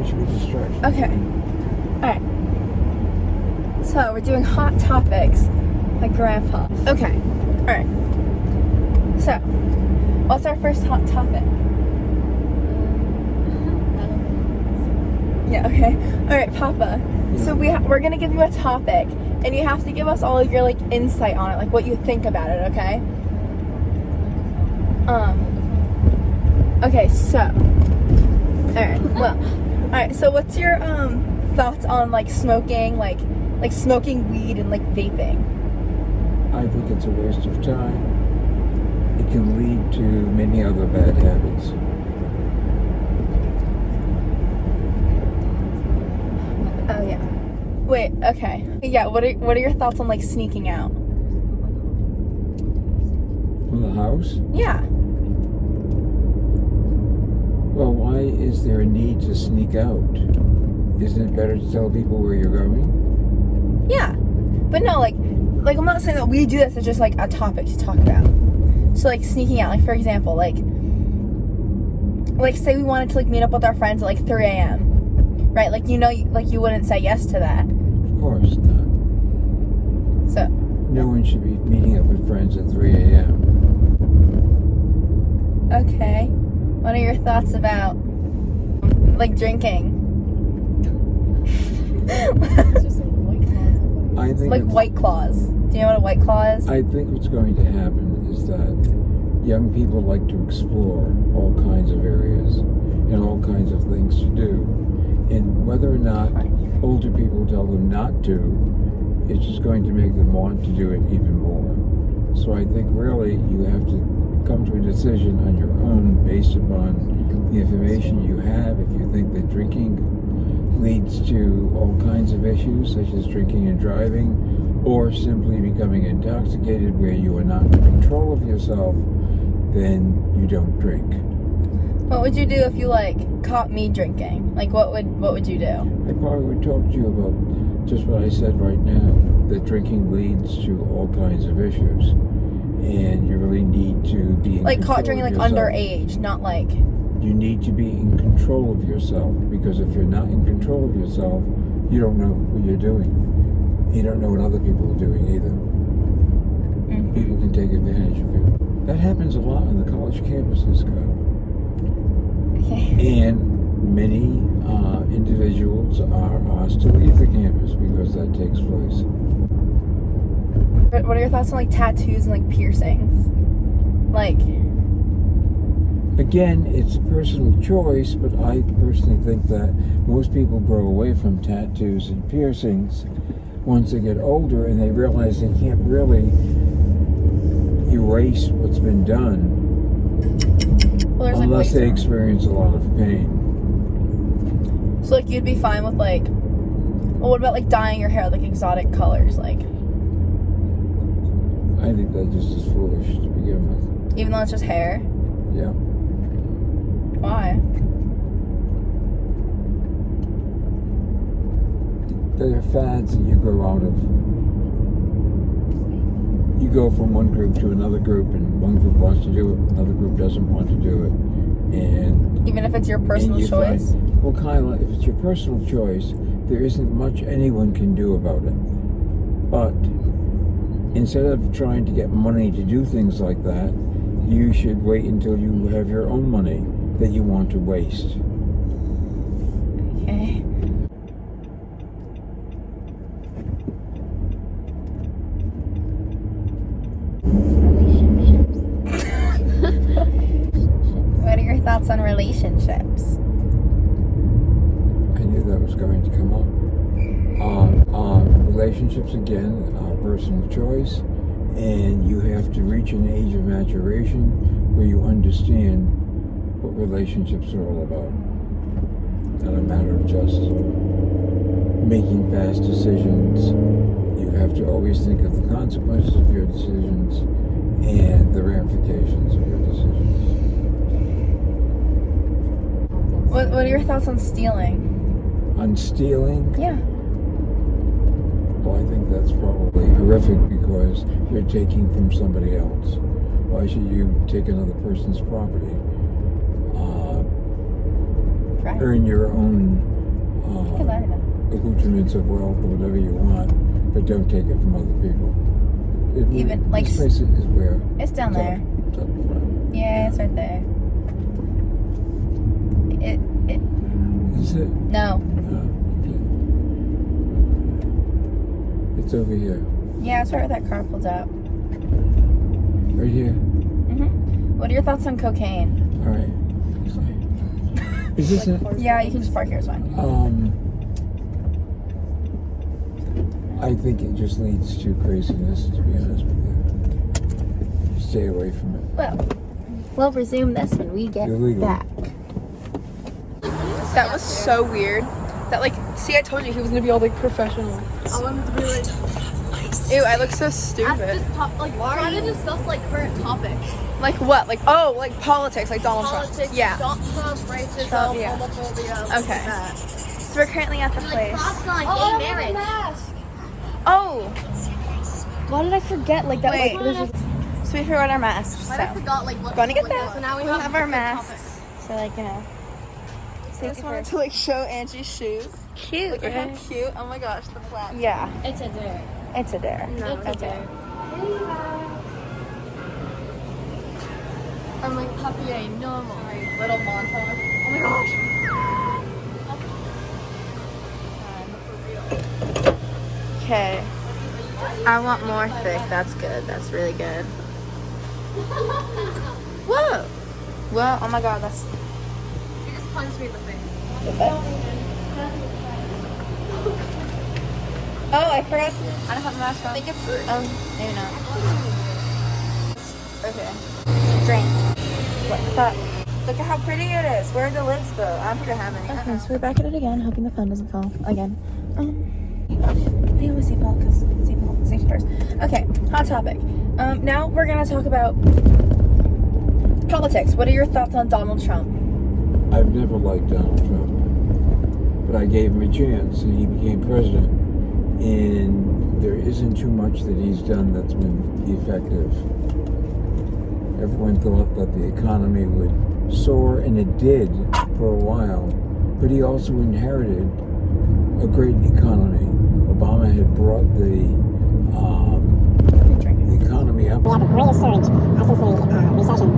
don't you be distracted? Okay. Alright. So, we're doing hot topics like Grandpa. Okay. Alright. So, what's our first hot topic? Yeah, okay. Alright, Papa. Yeah. So, we're gonna give you a topic, and you have to give us all of your, like, insight on it, like, what you think about it, okay? Okay, so. Alright, so what's your, thoughts on, like, smoking, like smoking weed and, like, vaping? I think it's a waste of time. It can lead to many other bad habits. Oh, yeah. Wait, okay. Yeah, what are your thoughts on, like, sneaking out? From the house? Yeah. Well, why is there a need to sneak out? Isn't it better to tell people where you're going? Yeah. But no, like I'm not saying that we do this, it's just, like, a topic to talk about. So, like, sneaking out, like, for example, like say we wanted to, like, meet up with our friends at, like, 3 a.m. Right? Like, you know, like, you wouldn't say yes to that. Of course not. So. No one should be meeting up with friends at 3 a.m. Okay. What are your thoughts about, like, drinking? I think like White Claws. Do you know what a White Claw is? I think what's going to happen is that young people like to explore all kinds of areas and all kinds of things to do. And whether or not older people tell them not to, it's just going to make them want to do it even more. So I think really you have to come to a decision on your own based upon the information you have. If you think that drinking leads to all kinds of issues, such as drinking and driving, or simply becoming intoxicated where you are not in control of yourself, then you don't drink. What would you do if you, like, caught me drinking? Like, what would you do? I probably would talk to you about just what I said right now, that drinking leads to all kinds of issues, and you really need to be in like, caught control drinking, of like, yourself. underage, not, like... You need to be in control of yourself, because if you're not in control of yourself, you don't know what you're doing. You don't know what other people are doing either. Mm-hmm. People can take advantage of you. That happens a lot on the college campuses, Kyle. Okay. And many individuals are asked to leave the campus because that takes place. What are your thoughts on, like, tattoos and, like, piercings? Like... Again, it's a personal choice, but I personally think that most people grow away from tattoos and piercings once they get older and they realize they can't really erase what's been done unless they experience a lot of pain. So, like, you'd be fine with, like... Well, what about, like, dyeing your hair, like, exotic colors, like... I think that just is foolish to begin with. Even though it's just hair? Yeah. Why? They're fads that you grow out of. You go from one group to another group, and one group wants to do it, another group doesn't want to do it. And even if it's your personal choice? Well, Kyla, if it's your personal choice, there isn't much anyone can do about it. But instead of trying to get money to do things like that, you should wait until you have your own money that you want to waste. Okay. What are your thoughts on relationships? I knew that was going to come up. Relationships, again, are personal choice, and you have to reach an age of maturation where you understand what relationships are all about. Not a matter of just making fast decisions. You have to always think of the consequences of your decisions and the ramifications of your decisions. What are your thoughts on stealing? On stealing? Yeah. Well, I think that's probably horrific because you're taking from somebody else. Why should you take another person's property? Right. Earn your own accoutrements of wealth or whatever you want, but don't take it from other people. This place is where? It's down there. It's up front. Yeah, it's right there. Is it? No. Okay. It's over here. Yeah, it's right where that car pulled out. Right here? Mm-hmm. What are your thoughts on cocaine? All right. Is this it? Yeah, you can just park here, it's fine. I think it just leads to craziness, to be honest with you. Stay away from it. Well, we'll resume this when we get back. That was so weird. That see, I told you he was gonna be all professional. I wanted to be ew, I look so stupid. Try to discuss current topics. Like what? Politics, like Donald Politics, Trump. Yeah. Donald Trump, racism, Trump, yeah. homophobia. Okay. That. So we're currently at the place. Cross-gun, gay marriage. Oh. Why did I forget? Wait. So we forgot our masks. I So. forgot what. Gonna get that. So now we have our different masks. So I just wanted to show Angie's shoes. Cute. Look at how cute. Oh my gosh, the flat. Yeah. It's a dare. It's a dare. No, it's a dare. I'm puppy normal. Little montage. Oh my gosh. Okay. I want more thick. That's good. That's really good. Whoa. Well, oh my god, that's. You just punched me in the face. Oh, I forgot. I don't have my mask on. I think it's. Maybe not. Okay. Drink. What the fuck? Look at how pretty it is. Where are the lids though? I don't think I have any. Okay, so we're back at it again, hoping the phone doesn't fall again. I need my seatbelt because safety first. Okay, hot topic. Now we're gonna talk about politics. What are your thoughts on Donald Trump? I've never liked Donald Trump, but I gave him a chance, and he became president. And there isn't too much that he's done that's been effective. Everyone thought that the economy would soar, and it did for a while, but he also inherited a great economy. Obama had brought the economy up. We had the greatest surge since the recession in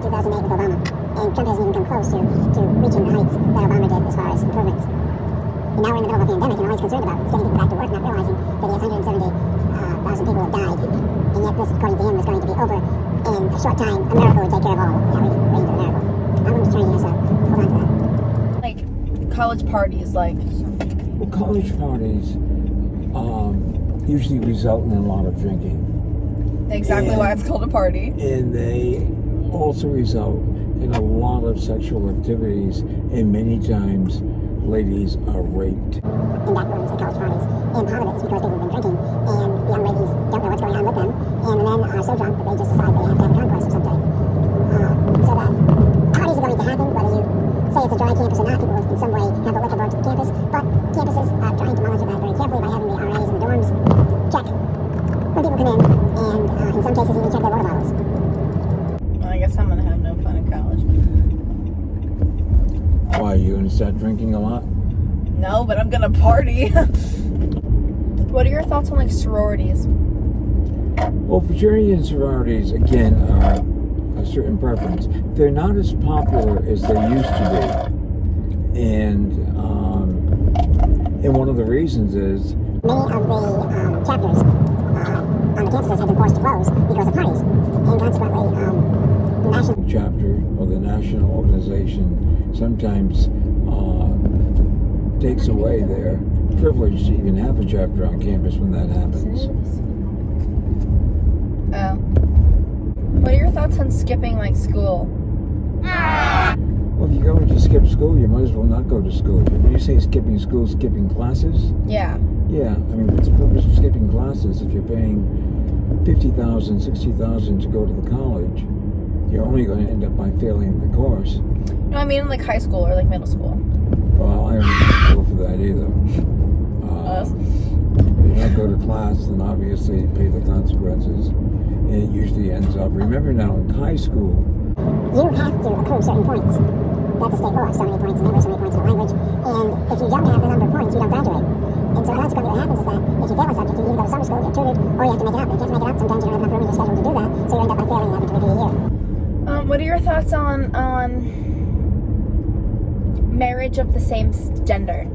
2008 with Obama, and Trump hasn't even come close to reaching the heights that Obama did as far as improvements. And now we're in the middle of a pandemic, and all he's concerned about is getting people back to work, not realizing that he has 170,000 people have died, and yet this, according to him, was going to be over in a short time. America would take care of all of it. Yeah, we're waiting for the miracle. I'm just trying to hold on to that. College parties, Well, college parties usually result in a lot of drinking. exactly why it's called a party. And they also result in a lot of sexual activities, and many times ladies are raped. In back rooms at college parties. And part of it is because people have been drinking, and the young ladies don't know what's going on with them, and the men are so drunk that they just decide they have to have a conquest or something. So that parties are going to happen, whether you say it's a dry campus or not. People will in some way have the liquor brought to the campus, but campuses are trying to monitor that very carefully by having the RAs in the dorms check when people come in, and in some cases even check their water bottles. Well, I guess I'm gonna have no fun in college. Why, you gonna start drinking a lot? No, but I'm gonna party. What are your thoughts on sororities? Well, fraternity and sororities, again, are a certain preference. They're not as popular as they used to be. And one of the reasons is Many of the chapters on the campuses have been forced to close because of parties, and consequently, the national chapter or the national organization sometimes takes away their privilege to even have a chapter on campus when that happens. Oh. What are your thoughts on skipping school? Well, if you're going to skip school, you might as well not go to school. When you say skipping school, skipping classes? Yeah. Yeah, I mean, what's the purpose of skipping classes if you're paying $50,000, $60,000 to go to the college? You're only going to end up by failing the course. No, I mean high school or middle school. Well, I don't go for that either. If you don't go to class, then obviously you pay the consequences. And it usually ends up, remember now, in high school, you have to accrue certain points. That's a state law, so many points in English, so many points in language. And if you don't have the number of points, you don't graduate. And so consequently what happens is that if you fail a subject, you either go to summer school, you're tutored, or you have to make it up. And if you have to make it up, sometimes you don't have enough room in your schedule to do that, so you end up by failing and having to redo a year. What are your thoughts on marriage of the same gender?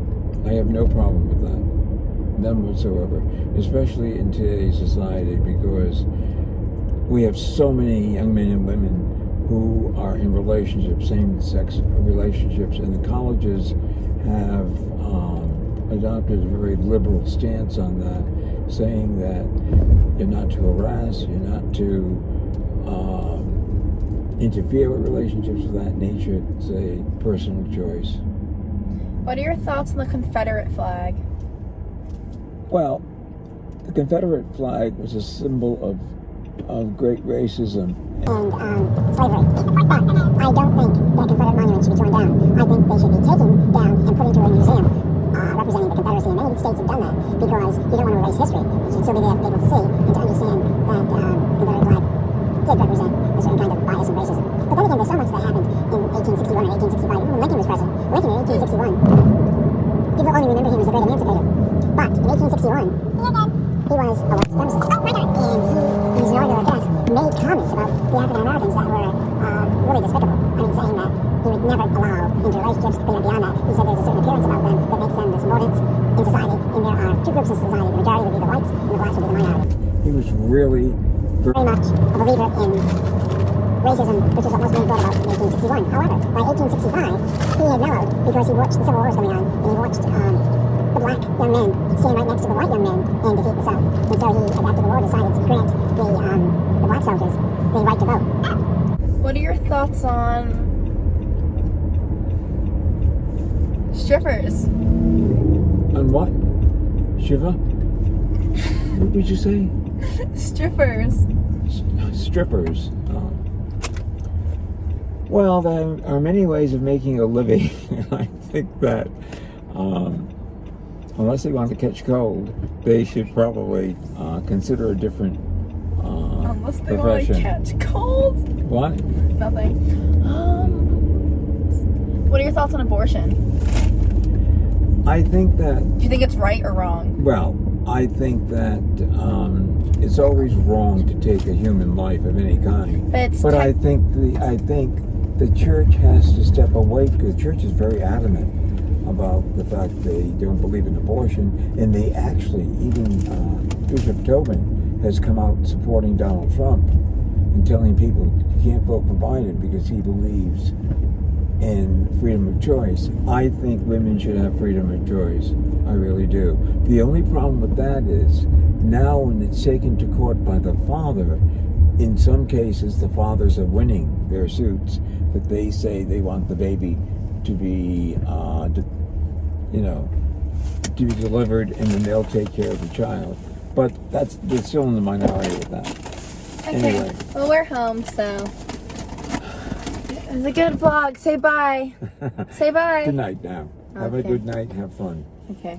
I have no problem with that. None whatsoever. Especially in today's society, because we have so many young men and women who are in relationships, same-sex relationships, and the colleges have adopted a very liberal stance on that, saying that you're not to harass, you're not to interfere with relationships of that nature. It's a personal choice. What are your thoughts on the Confederate flag? Well, the Confederate flag was a symbol of great racism. And slavery. But I don't think that Confederate monuments should be torn down. I think they should be taken down and put into a museum representing the Confederacy. And many states have done that because you don't want to erase history. It should still be there for people to see and to understand that the Confederate flag did represent a certain kind of bias and racism. But then again, there's so much that happened in 1861 and 1865. Even when Lincoln was president. Lincoln in 1861, people only remember him as a great emancipator. But in 1861, he was a white supremacist. And he, in his inaugural address, made comments about the African Americans that were really despicable. I mean, saying that he would never allow interrelationships, but beyond that, he said there's a certain appearance about them that makes them the subordinates in society. And there are two groups in society. The majority would be the whites, and the blacks would be the minority. He was really Very much a believer in racism, which is what most men thought about in 1861. However, by 1865, he had mellowed because he watched the Civil War going on, and he watched the black young men stand right next to the white young men and defeat the South. And so he, after the war, decided to grant the black soldiers the right to vote. What are your thoughts on strippers? on what? Shiva? What did you say? Strippers. Strippers. Well, there are many ways of making a living. I think that unless they want to catch cold, they should probably consider a different Unless they profession. want to catch cold. What? Nothing. What are your thoughts on abortion? I think that, Do you think it's right or wrong? well, I think that it's always wrong to take a human life of any kind. But I think the church has to step away, because the church is very adamant about the fact they don't believe in abortion, and they actually, even Bishop Tobin has come out supporting Donald Trump and telling people you can't vote for Biden because he believes in freedom of choice. I think women should have freedom of choice. I really do. The only problem with that is now when it's taken to court by the father, in some cases the fathers are winning their suits, that they say they want the baby to be to be delivered, and then they'll take care of the child. But they're still in the minority with that. Okay. Anyway. Well, we're home, so it was a good vlog. Say bye. Say bye. Good night now. Have a Okay. good night. Have fun. Okay.